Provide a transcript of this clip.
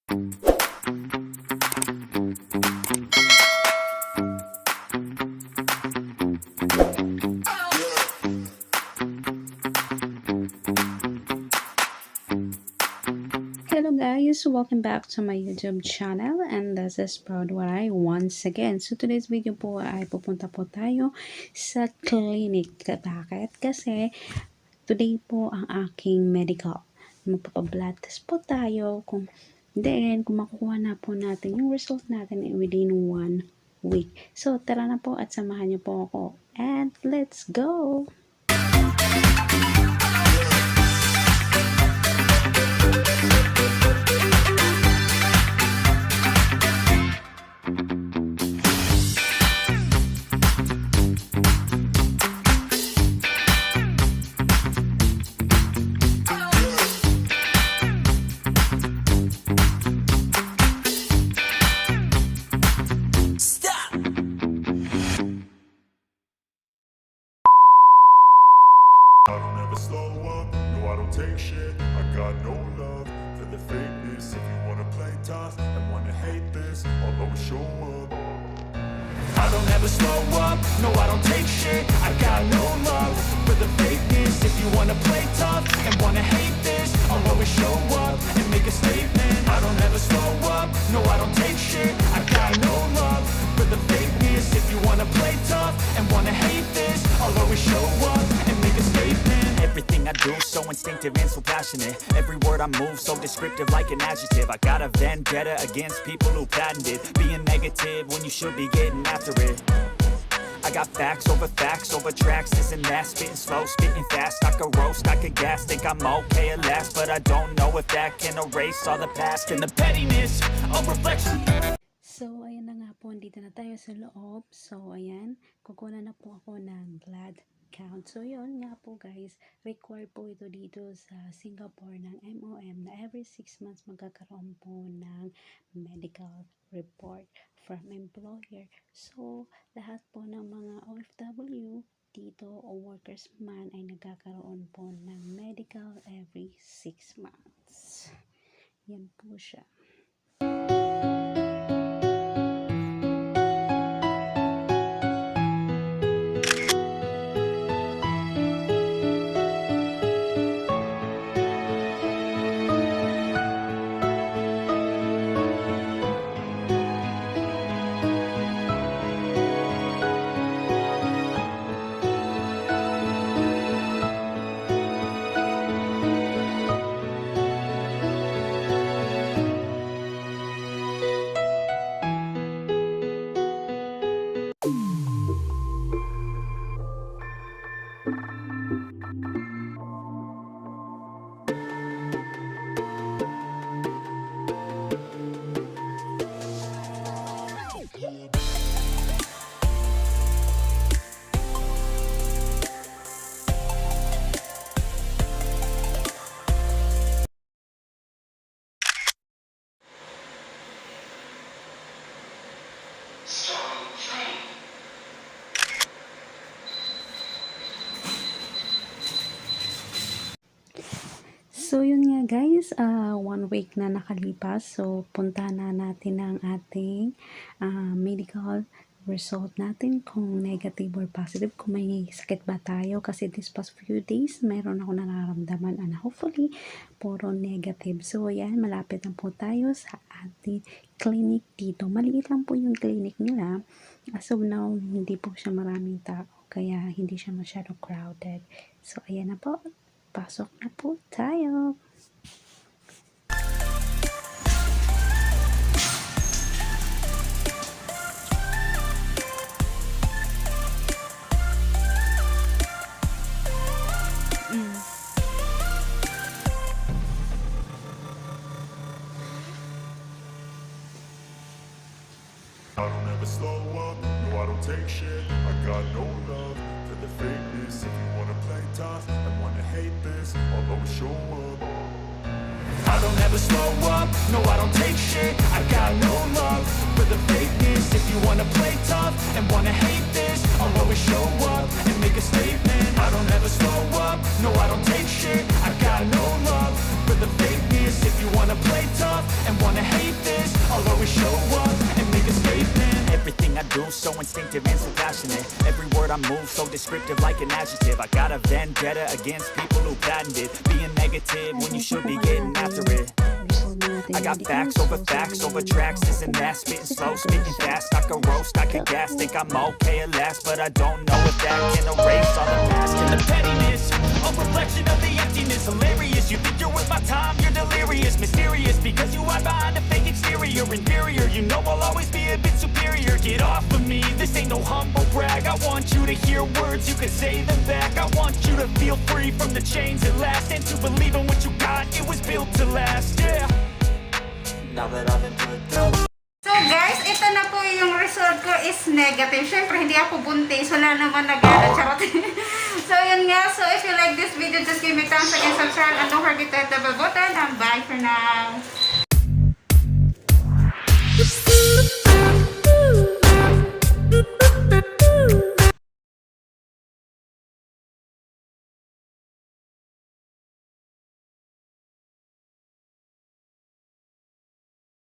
Hello guys, welcome back to my YouTube channel and this is Proud Waray once again. So today's video po ay pupunta po tayo sa clinic. Bakit? Kasi today po ang aking medical. Magpapablood test po tayo kung makukuha na po natin yung result natin within 1 week. So tara na po at samahan niyo po ako and let's go! I don't ever slow up, no I don't take shit. I got no love for the fakeness. If you wanna play tough and wanna hate this, I'll always show up. I don't ever slow up, no I don't take shit. I got no love for the fakeness. If you wanna play tough and wanna hate this, I'll always show up and make a statement. I don't ever slow up, no I don't take shit. I got no love for the fakeness. If you wanna play tough and wanna hate this, I'll always show up and make a statement. Everything I do so instinctive and so passionate. Every word I move so descriptive like an adjective. I got a vendetta against people who patented being negative when you should be getting after it. I got facts over tracks, this and that. Spitting slow, spitting fast. I could roast, I could gas. Think I'm okay at last, but I don't know if that can erase all the past and the pettiness of reflection. So, ayan na nga po, dito na tayo sa loob. So, ayan, kukuha na po ako ng blood count. So, yun nga po guys, required po ito dito sa Singapore ng MOM na every 6 months magkakaroon po ng medical report from employer. So, lahat po ng mga OFW dito o workers man ay nagkakaroon po ng medical every 6 months. Yan po siya. So, yun nga guys, 1 week na nakalipas. So, punta na natin ang ating medical result natin kung negative or positive, kung may sakit ba tayo. Kasi this past few days, mayroon ako nararamdaman and hopefully, puro negative. So, yan, malapit na po tayo sa ating clinic dito. Maliit lang po yung clinic nila. As of now, hindi po siya maraming tao. Kaya, hindi siya masyado crowded. So, ayan na po. Pasok na po tayo. I don't ever slow up, no I don't take shit. I got no love for the fakeness. If you wanna play tough and wanna hate this, I'll always show up. I don't ever slow up, no I don't take shit. I got no love for the fakeness. If you wanna play tough and wanna hate this, I'll always show up and make a statement. I don't ever slow up, no I don't take shit. I got no love for the fakeness. If you wanna play tough and wanna hate do, so instinctive and so passionate. Every word I move, so descriptive like an adjective. I got a vendetta against people who patented being negative when you should be getting after it. I got facts over tracks, this and that, spitting slow, spitting fast. I can roast, I can gas, think I'm okay at last, but I don't know if that can erase all the past and the pettiness. A reflection of the emptiness, hilarious. You think you're worth my time, you're delirious, mysterious, because you hide behind a fake exterior, inferior. You know I'll always be a bit superior. Get off of me, this ain't no humble brag. I want you to hear words, you can say them back. I want you to feel free from the chains at last, and to believe in what you got, it was built to last, yeah. Now that I've been put through. So guys, ito na po yung result ko is negative. Siyempre, hindi ako buntis. Wala naman nag-ano, charot. So yun nga. So if you like this video, just give me thumbs up and subscribe. And don't forget to hit the bell button. And bye for now.